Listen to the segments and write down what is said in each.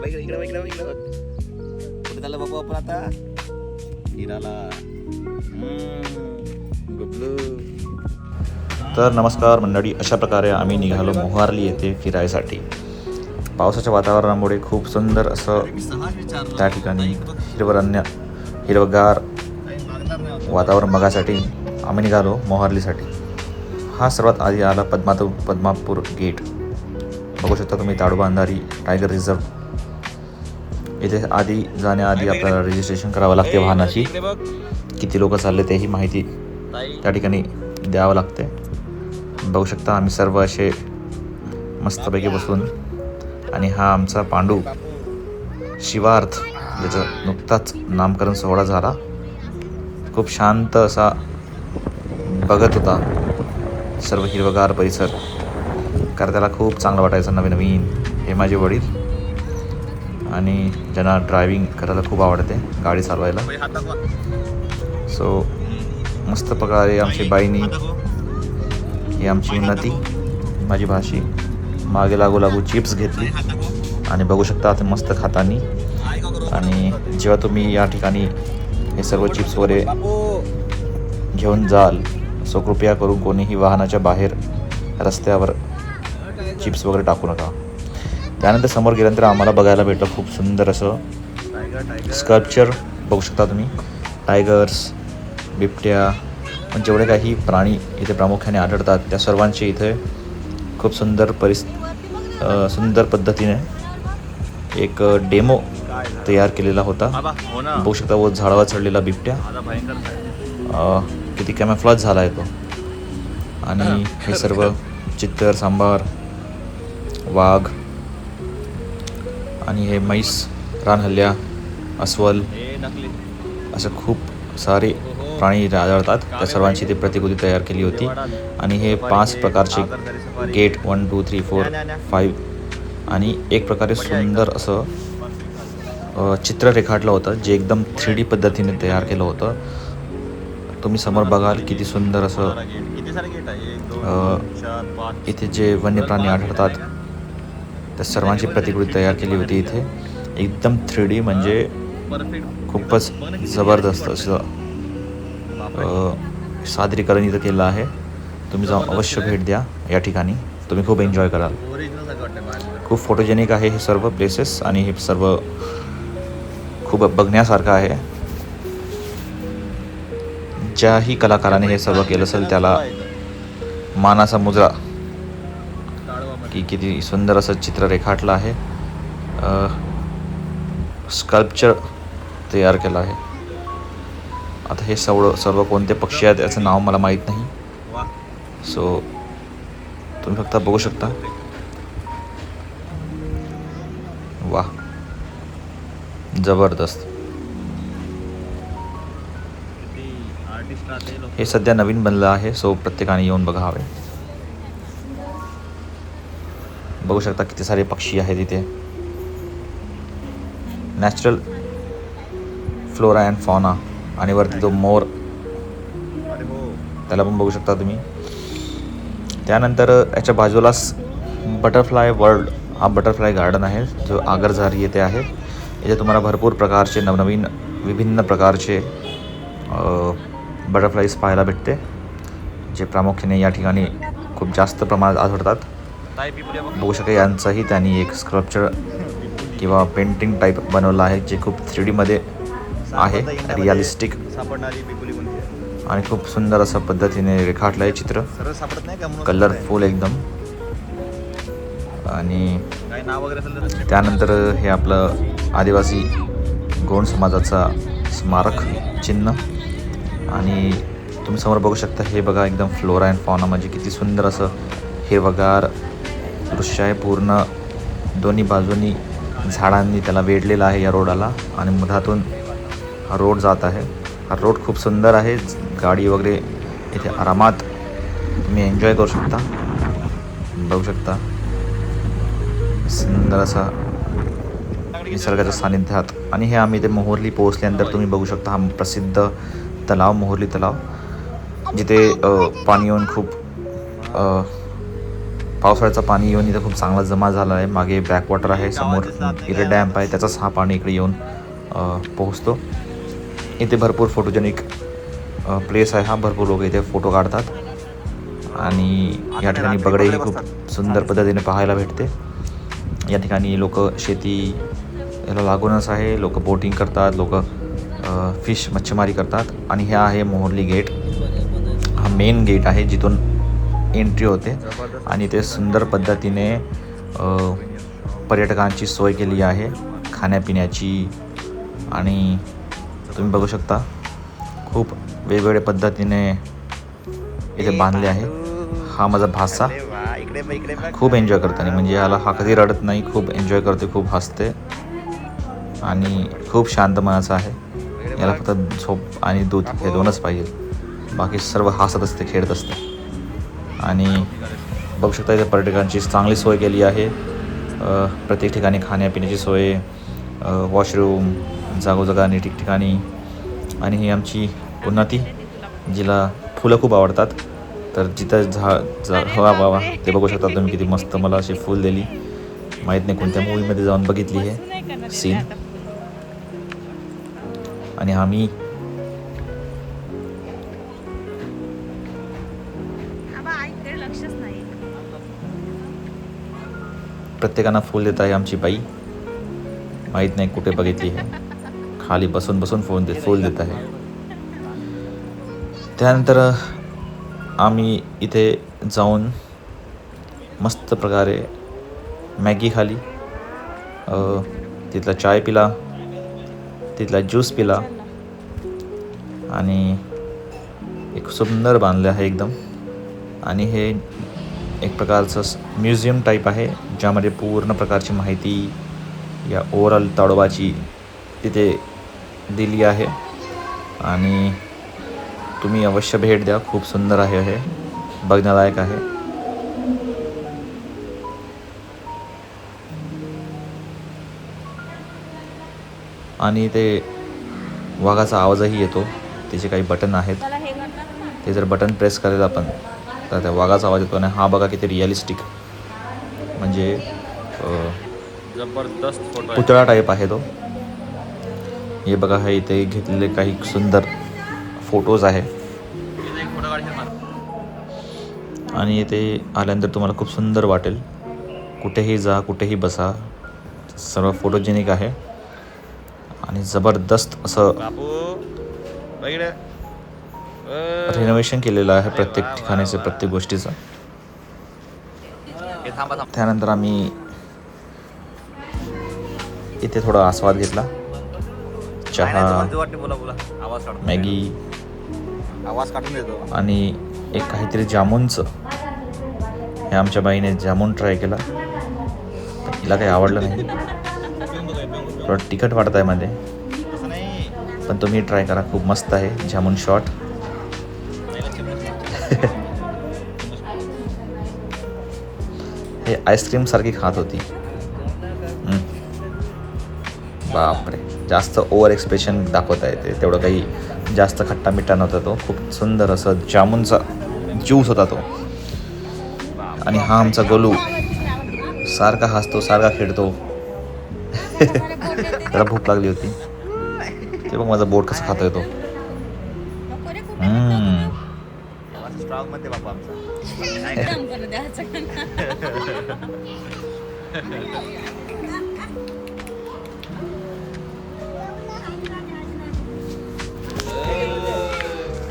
कुठे चाललं बाबू आपण आता फिरायला? तर नमस्कार मंडळी, अशा प्रकारे आम्ही निघालो मोहारली येथे फिरायसाठी. पावसाच्या वातावरणामुळे खूप सुंदर असं त्या ठिकाणी हिरवगार वातावरण बघायसाठी आम्ही निघालो मोहारलीसाठी. हा सर्वात आधी आला पद्मापूर गेट. बघू शकता तुम्ही, ताडोबा अंधारी टायगर रिझर्व. इथे आधी जाण्याआधी आपल्याला रजिस्ट्रेशन करावं लागते वाहनाची. किती लोक चालले तेही माहिती त्या ठिकाणी द्यावं लागते. बघू शकता आम्ही सर्व असे मस्तपैकी बसून. आणि हा आमचा पांडू शिवार्थ, ज्याचं नुकताच नामकरण सोहळा झाला. खूप शांत असा बघत होता सर्व हिरवगार परिसर, कारण त्याला खूप चांगलं वाटायचं नवीन नवीन. हे माझे वडील, आणि ज्यांना ड्रायव्हिंग करायला खूप आवडते, गाडी चालवायला. सो मस्त प्रकारे आमची बाईनी, ही आमची उन्नती, माझी भाशी, मागे लागू लागू चिप्स घेतली आणि बघू शकता ते मस्त खातानी. आणि जेव्हा तुम्ही या ठिकाणी हे सर्व चिप्स वगैरे घेऊन जाल, सो कृपया करून कोणीही वाहनाच्या बाहेर रस्त्यावर चिप्स वगैरे टाकू नका. त्यानंतर समोर गेल्यानंतर आम्हाला बघायला भेटलं खूप सुंदर असं स्कल्पचर. बघू शकता तुम्ही, टायगर्स, बिबट्या, जेवढे काही प्राणी इथे प्रामुख्याने आढळतात त्या सर्वांचे इथे खूप सुंदर पद्धतीने एक डेमो तयार केलेला होता. बघू शकता व झाडावर चढलेला बिबट्या किती कॅमोफ्लेज झाला आहे तो. आणि हे सर्व चित्तर, सांबार, वाघ, आणि हे म्हैस, रानहल्ल्या, अस्वल, असे खूप सारे प्राणी आढळतात. त्या सर्वांची ती प्रतिकृती तयार केली होती. आणि हे 5 प्रकारचे गेट, 1, 2, 3, 4, 5, आणि एक प्रकारे सुंदर असं चित्र रेखाटलं होतं, जे एकदम 3D पद्धतीने तयार केलं होतं. तुम्ही समोर बघाल किती सुंदर असं इथे जे वन्य प्राणी आढळतात त्या सर्वांची प्रतिकृती तयार केली होती इथे. एकदम 3D, म्हणजे खूपच जबरदस्त असं सादरीकरण इथं केलं आहे. तुम्ही जाऊन अवश्य भेट द्या या ठिकाणी, तुम्ही खूप एन्जॉय कराल. खूप फोटोजेनिक आहे हे सर्व प्लेसेस, आणि हे सर्व खूप बघण्यासारखं आहे. ज्याही कलाकाराने हे सर्व केलं असेल त्याला मानाचा मुजरा, की किती सुंदर असं चित्र रेखाटलं आहे, स्कल्पचर तयार केलं आहे. आता हे सर्व कोणते पक्षी आहेत याचं नाव मला माहीत नाही. सो तुम्ही फक्त बघू शकता. वाह, जबरदस्त. हे सध्या नवीन बनलं आहे, सो प्रत्येकाने येऊन बघावे. बघू शकता किती सारे पक्षी आहेत इथे. नॅचरल फ्लोरा अँड फॉना, आणि वरती तो मोर, त्याला पण बघू शकता तुम्ही. त्यानंतर याच्या बाजूलाच बटरफ्लाय वर्ल्ड, हा बटरफ्लाय गार्डन आहे जो आगरझारी येथे आहे. इथे तुम्हाला भरपूर प्रकारचे नवनवीन विभिन्न प्रकारचे बटरफ्लाईज पाहायला भेटते, जे प्रामुख्याने या ठिकाणी खूप जास्त प्रमाणात आढळतात. बघू शकता यांचाही त्यांनी एक स्कल्पचर किंवा पेंटिंग टाईप बनवलं आहे, जे खूप 3D मध्ये आहे, रिअलिस्टिक, आणि खूप सुंदर असं पद्धतीने रेखाटलं आहे चित्र, कलरफुल एकदम. आणि त्यानंतर हे आपलं आदिवासी गोंड समाजाचा स्मारक चिन्ह. आणि तुम्ही समोर बघू शकता, हे बघा एकदम फ्लोरा अँड फॉना, म्हणजे किती सुंदर असं हिरवगार दृश्य आहे. पूर्ण दोन्ही बाजूनी झाडांनी त्याला वेढलेलं आहे या रोडाला, आणि मधातून हा रोड जात आहे. हा रोड खूप सुंदर आहे. गाडी वगैरे इथे आरामात तुम्ही एन्जॉय करू शकता. बघू शकता सुंदर असा निसर्गाच्या सानिध्यात. आणि हे आम्ही इथे मोहरली पोहोचल्यानंतर तुम्ही बघू शकता हा प्रसिद्ध तलाव, मोहरली तलाव, जिथे पाणी येऊन खूप पावसाळ्याचं पाणी येऊन इथं खूप चांगला जमा झाला आहे. मागे बॅकवॉटर आहे, समोर इकडे डॅम्प आहे, त्याचाच हा पाणी इकडे येऊन पोहोचतो. इथे भरपूर फोटोजेनिक प्लेस आहे हा. भरपूर लोक इथे फोटो काढतात आणि या ठिकाणी बगडेही खूप सुंदर पद्धतीने पाहायला भेटते. या ठिकाणी लोक शेती याला लागूनच आहे. लोक बोटिंग करतात, लोक फिश मच्छीमारी करतात. आणि हे आहे मोहर्ली गेट. हा मेन गेट आहे जिथून एंट्री होते आणि ते सुंदर पद्धतीने पर्यटकांची सोय केली आहे खाण्यापिण्याची. आणि तुम्ही बघू शकता खूप वेगवेगळ्या पद्धतीने इथे बांधले आहे. हा माझा भाचा खूप एन्जॉय करताना, म्हणजे याला हा कधी रडत नाही, खूप एन्जॉय करते, खूप हसते आणि खूप शांत मनाचा आहे. याला फक्त झोप आणि दूध हे दोनच पाहिजे, बाकी सर्व हसत असते, खेळत असते. आणि बघू शकता इथे पर्यटकांची चांगली सोय केली आहे. प्रत्येक ठिकाणी खाण्यापिण्याची सोय, वॉशरूम जागोजागाने ठिकठिकाणी. आणि ही आमची उन्नती, जिला फुलं खूप आवडतात, तर जिथं हवा बाबा ते बघू शकता तुम्ही किती मस्त मला अशी फुल दिली. माहीत नाही कोणत्या मूवीमध्ये जाऊन बघितली हे सीन. आणि आम्ही प्रत्येकांना फुल देत आहे आमची बाई. माहीत नाही कुठे बघितली आहे, खाली बसून बसून फुल देत आहे. त्यानंतर आम्ही इथे जाऊन मस्त प्रकारे मॅगी खाली, तिथला चाय पिला, तिथला ज्यूस पिला आणि एक सुंदर बांधले आहे एकदम. आणि हे एक प्रकारचं म्युझियम टाईप आहे, ज्यामध्ये पूर्ण प्रकारची माहिती या ओव्हरऑल ताडोबाची तिथे दिली आहे. आणि तुम्ही अवश्य भेट द्या, खूप सुंदर आहे, हे बघण्यालायक आहे. आणि ते वाघाचा आवाजही येतो. त्याचे काही बटन आहेत, ते जर बटन प्रेस करेल आपण तर त्या वाघाचा आवाज येतो. आणि हा बघा किती रिअलिस्टिक, म्हणजे जबरदस्त फोटो पुतळा टाईप आहे तो. हे बघा, हे इथे घेतलेले काही सुंदर फोटोज आहे. आणि इथे आल्यानंतर तुम्हाला खूप सुंदर वाटेल. कुठेही जा, कुठेही बसा, सर्व फोटोजेनिक आहे. आणि जबरदस्त असं रिनोव्हेशन केलेलं आहे प्रत्येक ठिकाणीचं, प्रत्येक गोष्टीचं. त्यानंतर आम्ही इथे थोडा आस्वाद घेतला. चहा, मॅगी आणि एक काहीतरी जामुनचं. हे आमच्या बाईने जामून ट्राय केला, तिला काही आवडलं नाही, थोडं तिखट वाटत आहे मध्ये, पण तुम्ही ट्राय करा, खूप मस्त आहे जामून शॉट. हे आईस्क्रीम सारखी खात होती. बापरे, जास्त ओव्हर एक्सप्रेशन दाखवता येते, तेवढं काही जास्त खट्टा मिठा नव्हता तो. खूप सुंदर असं जामुनचा ज्यूस होता तो. आणि हा आमचा गोलू सारखा हसतो, सारखा खेळतो. त्याला भूक लागली होती, ते बघ माझा बोट कसा खातोय तो.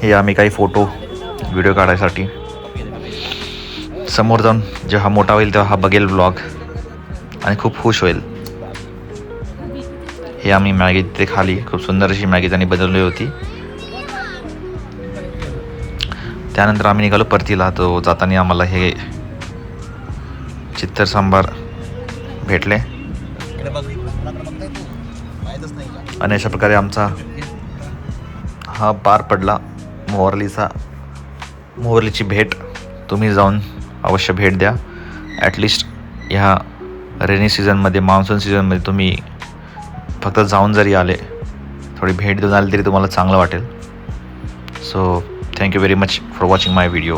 हे आम्ही काही फोटो व्हिडिओ काढायसाठी समोर जाऊन जेव्हा मोठा होईल तेव्हा हा बघेल ब्लॉग आणि खूप खुश होईल. हे आम्ही मॅगी तिथे खाली, खूप सुंदर अशी मॅगी त्यांनी बनवली होती. त्यानंतर आम्ही निघालो परतीला. तो जाताना आम्हाला हे चित्तर सांबार भेटले. आणि अशा प्रकारे आमचा हा पार पडला मोहर्लीची भेट. तुम्ही जाऊन अवश्य भेट द्या. ॲटलिस्ट ह्या रेनी सीझनमध्ये, मान्सून सीझनमध्ये तुम्ही फक्त जाऊन जरी आले, थोडी भेट देऊन आले तरी तुम्हाला चांगलं वाटेल. So thank you very much for watching my video.